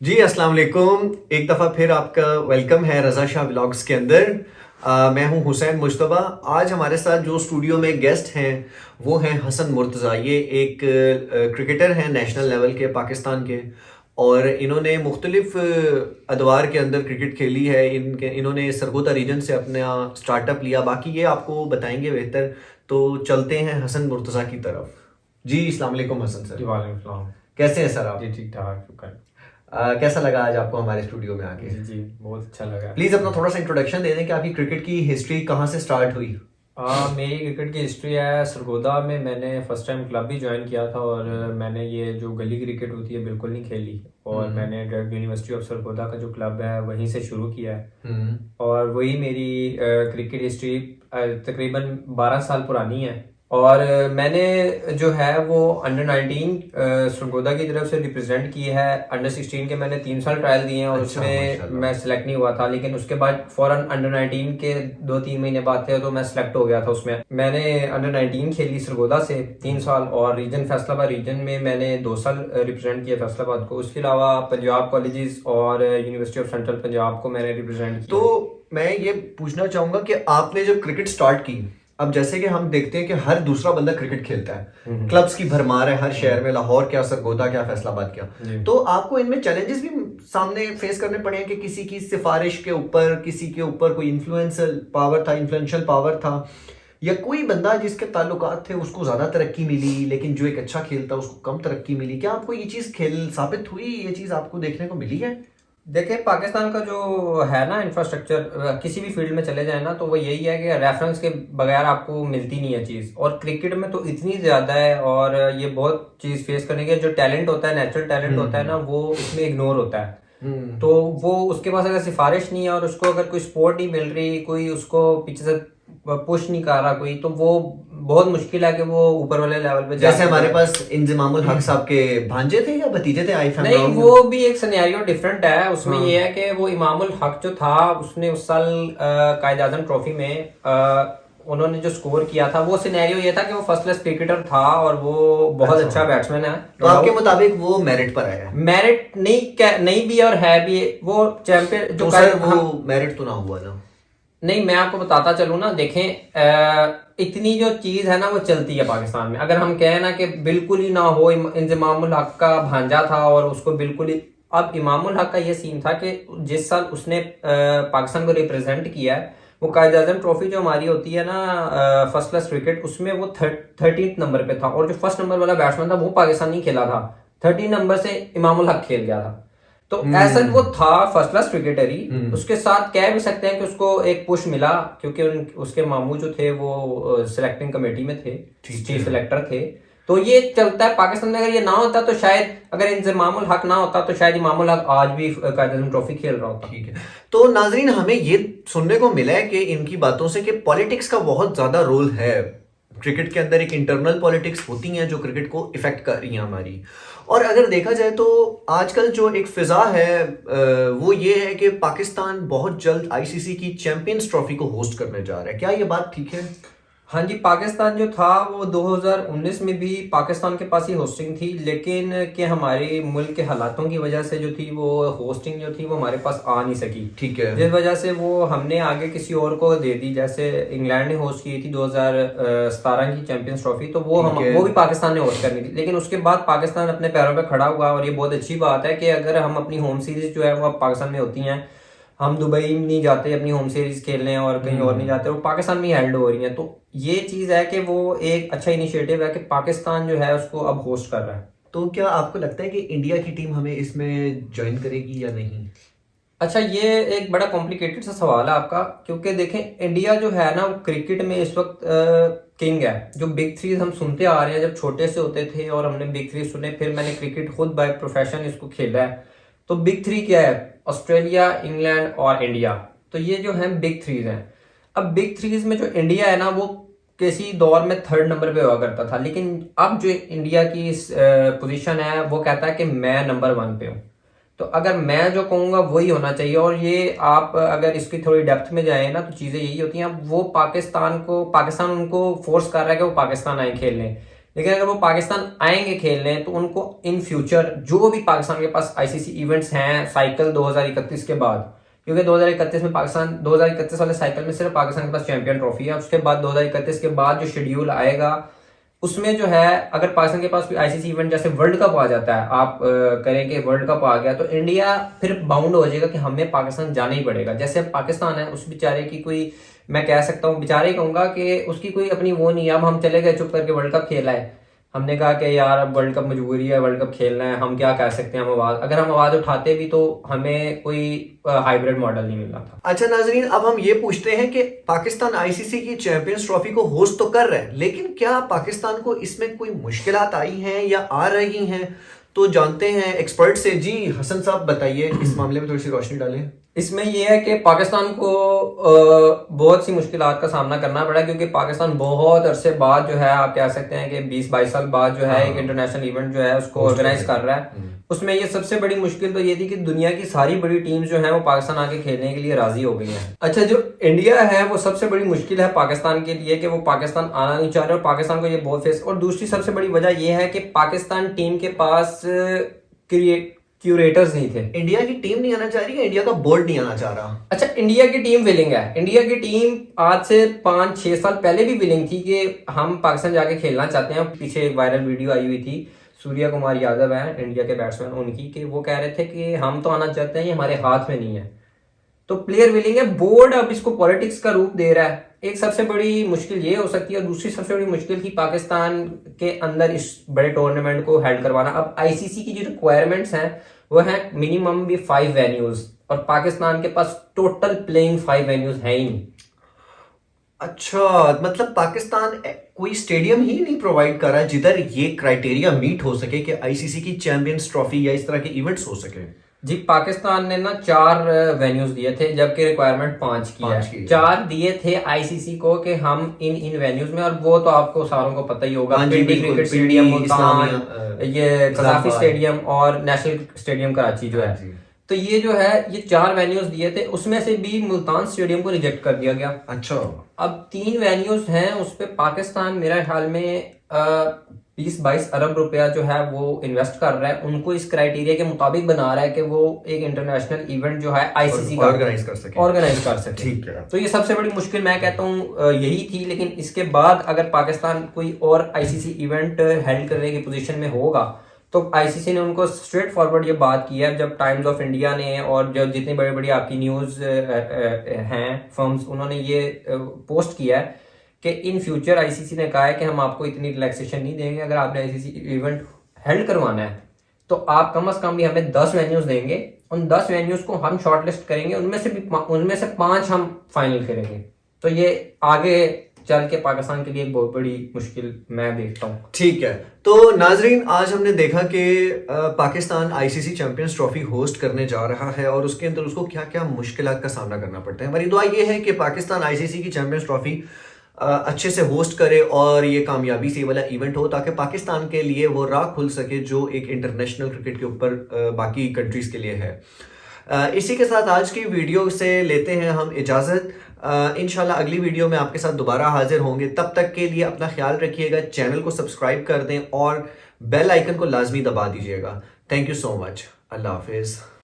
जी अस्सलाम वालेकुम। एक दफ़ा फिर आपका वेलकम है रज़ा शाह व्लॉग्स के अंदर। मैं हूं हुसैन मुश्तबा। आज हमारे साथ जो स्टूडियो में गेस्ट हैं वो हैं हसन मुर्तज़ा। ये एक क्रिकेटर हैं नेशनल लेवल के पाकिस्तान के, और इन्होंने मुख्तलिफ अदवार के अंदर क्रिकेट खेली है। इन्होंने सरगोदा रीजन से अपना स्टार्टअप लिया, बाकी ये आपको बताएंगे बेहतर। तो चलते हैं हसन मुर्तज़ा की तरफ। जी अस्सलाम वालेकुम हसन जी सर, वालेकुम सलाम। कैसे हैं सर आप? जी ठीक ठाक शुक्र। कैसा लगा आज आपको हमारे स्टूडियो में आके? जी जी बहुत अच्छा लगा। प्लीज अपना थोड़ा सा इंट्रोडक्शन दे दें कि आपकी क्रिकेट की हिस्ट्री कहाँ से स्टार्ट हुई। मेरी क्रिकेट की हिस्ट्री है सरगोदा में। मैंने फर्स्ट टाइम क्लब भी ज्वाइन किया था और मैंने ये जो गली क्रिकेट होती है बिल्कुल नहीं खेली। और मैंने डायरेक्ट यूनिवर्सिटी ऑफ सरगोदा का जो क्लब है वहीं से शुरू किया है। और वही मेरी क्रिकेट हिस्ट्री तकरीबन 12 साल पुरानी है। और मैंने जो है वो अंडर 19 सरगोदा की तरफ से रिप्रेजेंट की है। अंडर 16 के मैंने 3 साल ट्रायल दिए हैं और अच्छा, उसमें माशाल्लाह। मैं सिलेक्ट नहीं हुआ था, लेकिन उसके बाद फौरन अंडर 19 के 2-3 महीने बाद थे तो मैं सिलेक्ट हो गया था उसमें। मैंने अंडर 19 खेली सरगोदा से 3 साल, और रीजन फैसलाबाद रीजन में मैंने 2 साल रिप्रेजेंट किया फैसलाबाद को। उसके अलावा पंजाब कॉलेजेस और यूनिवर्सिटी ऑफ सेंट्रल पंजाब को मैंने रिप्रेजेंट किया। तो मैं ये पूछना चाहूंगा कि आपने जब क्रिकेट स्टार्ट की, अब जैसे कि हम देखते हैं कि हर दूसरा बंदा क्रिकेट खेलता है, क्लब्स की भरमार है हर शहर में, लाहौर क्या, सरगोदा क्या, फैसलाबाद क्या। जी। तो आपको इनमें चैलेंजेस भी सामने फेस करने पड़े हैं कि किसी की सिफारिश के ऊपर, किसी के ऊपर कोई इन्फ्लुएंशियल पावर था, या कोई बंदा जिसके ताल्लुकात थे उसको ज्यादा तरक्की मिली लेकिन जो एक अच्छा खेलता उसको कम तरक्की मिली? क्या आपको ये चीज खेल साबित हुई, ये चीज आपको देखने को मिली है? देखिए पाकिस्तान का जो है ना इंफ्रास्ट्रक्चर, किसी भी फील्ड में चले जाए ना तो वो यही है कि रेफरेंस के बगैर आपको मिलती नहीं है चीज़। और क्रिकेट में तो इतनी ज़्यादा है, और ये बहुत चीज़ फेस करने के जो टैलेंट होता है, नेचुरल टैलेंट होता है ना, वो इसमें इग्नोर होता है। तो वो उसके पास अगर सिफारिश नहीं है और उसको अगर कोई सपोर्ट नहीं मिल रही, कोई उसको पीछे से पुश नहीं कर रहा कोई, तो वो बहुत मुश्किल है कि वो ऊपर वाले लेवल पे जैसे जाके हमारे जाए। पास इंजमामुल हक साहब के भांजे थे या भतीजे थे, आई एम नहीं, रॉन्ग? वो भी एक सिनेरियो डिफरेंट है। उसमें हाँ। ये है कि वो इमामुल हक जो था उसने उस साल कायद आजम ट्रॉफी में उन्होंने जो स्कोर किया था, वो सिनेरियो ये था कि वो फर्स्ट क्लास क्रिकेटर था और वो बहुत अच्छा बैट्समैन है। तो आपके मुताबिक वो मेरिट पर आया है? मेरिट नहीं भी और है भी। वो चैंपियन जो तो सर वो मेरिट तो ना हुआ ना? नहीं, मैं आपको बताता चलूँ ना, देखें इतनी जो चीज है ना वो चलती है पाकिस्तान में। अगर हम कहें ना कि बिल्कुल ही ना हो, इंजमामुल हक का भांजा था और उसको बिल्कुल ही, अब इमामुल हक का ये सीन था कि जिस साल उसने पाकिस्तान को रिप्रेजेंट किया है, वो कायद आजम ट्रॉफी जो हमारी होती है ना फर्स्ट क्लास क्रिकेट, उसमें वो 13th नंबर पे था, और जो फर्स्ट नंबर वाला बैट्समैन था वो पाकिस्तानी खेला था। 13 नंबर से इमामुल हक खेल गया था। तो ऐसा वो था फर्स्ट क्लास क्रिकेटर ही। उसके साथ कह भी सकते हैं कि उसको एक पुश मिला, क्योंकि उसके मामू जो थे वो सिलेक्टिंग कमेटी में थे, चीफ सिलेक्टर थे। तो ये चलता है पाकिस्तान में। अगर ये ना होता तो शायद, अगर इंजमामुल हक ना होता तो शायद इमामुल हक आज भी कायद आज़म ट्रॉफी खेल रहा होता। ठीक है। तो नाजरीन, हमें ये सुनने को मिला है कि इनकी बातों से कि पॉलिटिक्स का बहुत ज्यादा रोल है क्रिकेट के अंदर। एक इंटरनल पॉलिटिक्स होती हैं जो क्रिकेट को इफेक्ट कर रही हैं हमारी। और अगर देखा जाए तो आजकल जो एक फिजा है वो ये है कि पाकिस्तान बहुत जल्द आईसीसी की चैंपियंस ट्रॉफी को होस्ट करने जा रहा है। क्या ये बात ठीक है? हाँ जी, पाकिस्तान जो था वो 2019 में भी पाकिस्तान के पास ही होस्टिंग थी, लेकिन कि हमारे मुल्क के हालातों की वजह से जो थी वो होस्टिंग जो थी वो हमारे पास आ नहीं सकी। ठीक है। जिस वजह से वो हमने आगे किसी और को दे दी। जैसे इंग्लैंड ने होस्ट की थी 2017 की चैंपियंस ट्रॉफी, तो वो भी पाकिस्तान ने होस्ट करनी थी। लेकिन उसके बाद पाकिस्तान अपने पैरों पर खड़ा हुआ, और ये बहुत अच्छी बात है कि अगर हम अपनी होम सीरीज जो है वो अब पाकिस्तान में होती हैं, हम दुबई नहीं जाते अपनी होम सीरीज खेलने और कहीं और नहीं जाते, वो पाकिस्तान में ही हेल्ड हो रही है। तो ये चीज है कि वो एक अच्छा इनिशिएटिव है कि पाकिस्तान जो है उसको अब होस्ट कर रहा है। तो क्या आपको लगता है कि इंडिया की टीम हमें इसमें ज्वाइन करेगी या नहीं? अच्छा, ये एक बड़ा कॉम्प्लिकेटेड सा सवाल है आपका, क्योंकि देखें इंडिया जो है ना वो क्रिकेट में इस वक्त किंग है। जो बिग थ्री हम सुनते आ रहे हैं, जब छोटे से होते थे और हमने बिग थ्री सुने, फिर मैंने क्रिकेट खुद बाय प्रोफेशन इसको खेला है। तो बिग थ्री क्या है? ऑस्ट्रेलिया, इंग्लैंड और इंडिया। तो ये जो है बिग थ्रीज हैं। अब बिग थ्रीज में जो इंडिया है ना वो किसी दौर में 3rd नंबर पे हुआ करता था, लेकिन अब जो इंडिया की पोजीशन है वो कहता है कि मैं नंबर 1 पे हूँ। तो अगर मैं जो कहूँगा वही होना चाहिए। और ये आप अगर इसकी थोड़ी डेप्थ में जाए ना तो चीज़ें यही होती हैं। अब वो पाकिस्तान उनको फोर्स कर रहा है कि वो पाकिस्तान आए खेलने, लेकिन अगर वो पाकिस्तान आएंगे खेलने तो उनको इन फ्यूचर जो भी पाकिस्तान के पास आईसीसी इवेंट्स हैं साइकिल 2031 के बाद, क्योंकि 2031 में पाकिस्तान 2031 वाले साइकिल में सिर्फ पाकिस्तान के पास चैंपियन ट्रॉफी है, उसके बाद 2031 के बाद जो शेड्यूल आएगा उसमें जो है अगर पाकिस्तान के पास कोई आईसीसी इवेंट जैसे वर्ल्ड कप आ जाता है, आप करें कि वर्ल्ड कप आ गया तो इंडिया फिर बाउंड हो जाएगा कि हमें पाकिस्तान जाना ही पड़ेगा। जैसे पाकिस्तान है उस बेचारे की कोई, मैं कह सकता हूँ बेचारे ही कहूंगा कि उसकी कोई अपनी वो नहीं है। अब हम चले गए चुप करके वर्ल्ड कप खेला है, हमने कहा कि यार अब वर्ल्ड कप मजबूरी है, वर्ल्ड कप खेलना है, हम क्या कह सकते हैं, हम आवाज अगर हम आवाज उठाते भी तो हमें कोई हाइब्रिड मॉडल नहीं मिल रहा था। अच्छा नाजरीन, अब हम ये पूछते हैं कि पाकिस्तान आईसीसी की चैंपियंस ट्रॉफी को होस्ट तो कर रहे हैं, लेकिन क्या पाकिस्तान को इसमें कोई मुश्किलात आई हैं या आ रही हैं? तो जानते हैं एक्सपर्ट से। जी हसन साहब बताइए, इस मामले में थोड़ी सी रोशनी डालें। इसमें यह है कि पाकिस्तान को बहुत सी मुश्किलात का सामना करना पड़ा, क्योंकि पाकिस्तान बहुत अरसे बाद जो है आप कह सकते हैं कि 20-22 साल बाद जो है एक इंटरनेशनल इवेंट जो है उसको ऑर्गेनाइज कर रहा है। उसमें ये सबसे बड़ी मुश्किल तो ये थी कि दुनिया की सारी बड़ी टीम्स जो है वो पाकिस्तान आके खेलने के लिए राजी हो गई हैं। अच्छा, जो इंडिया है वो सबसे बड़ी मुश्किल है पाकिस्तान के लिए कि वो पाकिस्तान आना नहीं चाह रहे और पाकिस्तान को ये बहुत फेस। और दूसरी सबसे बड़ी वजह ये है कि पाकिस्तान टीम के पास क्यूरेटर्स नहीं थे। इंडिया की टीम नहीं आना चाह रही है, इंडिया का बोर्ड नहीं आना चाह रहा। अच्छा, इंडिया की टीम विलिंग है। इंडिया की टीम आज से 5-6 साल पहले भी विलिंग थी कि हम पाकिस्तान जाके खेलना चाहते हैं। पीछे एक वायरल वीडियो आई हुई थी, सूर्या कुमार यादव है इंडिया के बैट्समैन, उनकी, कि वो कह रहे थे कि हम तो आना चाहते हैं, ये हमारे हाथ में नहीं है। तो प्लेयर विलिंग है, बोर्ड अब इसको पॉलिटिक्स का रूप दे रहा है। एक सबसे बड़ी मुश्किल ये हो सकती है। और दूसरी सबसे बड़ी मुश्किल थी पाकिस्तान के अंदर इस बड़े टूर्नामेंट को हेल्ड करवाना। अब आईसीसी की जो रिक्वायरमेंट्स हैं वो है मिनिमम भी 5 वेन्यूज, और पाकिस्तान के पास टोटल प्लेइंग 5 वेन्यूज है ही नहीं। अच्छा, मतलब पाकिस्तान कोई स्टेडियम ही नहीं प्रोवाइड कर रहा है जिधर ये क्राइटेरिया मीट हो सके कि आईसीसी की चैंपियंस ट्रॉफी या इस तरह के इवेंट्स हो सके। जी, पाकिस्तान ने ना 4 वेन्यूज दिए थे, जबकि रिक्वायरमेंट 5 की है। 4 दिए थे आईसीसी को कि हम इन वेन्यूज में, और वो तो आपको सारों को पता ही होगा, पिंडी क्रिकेट स्टेडियम मुल्तान, ये कजाफी स्टेडियम और नेशनल स्टेडियम कराची जो है। तो ये जो है ये 4 वेन्यूज दिए थे, उसमें से भी मुल्तान स्टेडियम को रिजेक्ट कर दिया गया। अच्छा, अब 3 वेन्यूज हैं, उस पे पाकिस्तान मेरा ख्याल में 20-22 अरब रुपया जो है वो इन्वेस्ट कर रहा है, उनको इस क्राइटेरिया के मुताबिक बना रहा है कि वो एक इंटरनेशनल इवेंट जो है आईसीसी का ऑर्गेनाइज कर सके। ठीक है। तो ये सबसे बड़ी मुश्किल मैं कहता हूँ यही थी। लेकिन इसके बाद अगर पाकिस्तान कोई और आईसीसी इवेंट हेल्ड करने की पोजीशन में होगा तो आईसीसी ने उनको स्ट्रेट फॉरवर्ड ये बात की है, जब टाइम्स ऑफ इंडिया ने और जो जितनी बड़ी बड़ी आपकी न्यूज हैं फर्म्स, उन्होंने ये पोस्ट किया है कि इन फ्यूचर आईसीसी ने कहा है कि हम आपको इतनी रिलैक्सेशन नहीं देंगे। अगर आपने आईसीसी इवेंट हेल्ड करवाना है तो आप कम से कम भी हमें 10 वेन्यूज देंगे, उन 10 वेन्यूज को हम शॉर्टलिस्ट करेंगे, उनमें से 5 हम फाइनल करेंगे। तो ये आगे चल के पाकिस्तान के लिए एक बहुत बड़ी मुश्किल मैं देखता हूँ। ठीक है, तो नाजरीन आज हमने देखा कि Pakistan ICC champions trophy host करने जा रहा है और उसके अंदर उसको क्या क्या मुश्किलात का सामना करना पड़ता है। हमारी दुआ ये है कि पाकिस्तान आईसीसी की चैंपियंस ट्रॉफी अच्छे से होस्ट करे और ये कामयाबी से वाला इवेंट हो, ताकि पाकिस्तान के लिए वो राह खुल सके जो एक इंटरनेशनल क्रिकेट के ऊपर बाकी कंट्रीज के लिए है। इसी के साथ आज की वीडियो से लेते हैं हम इजाज़त। इंशाल्लाह अगली वीडियो में आपके साथ दोबारा हाजिर होंगे। तब तक के लिए अपना ख्याल रखिएगा, चैनल को सब्सक्राइब कर दें और बेल आइकन को लाजमी दबा दीजिएगा। Thank you so much. अल्लाह हाफिज़।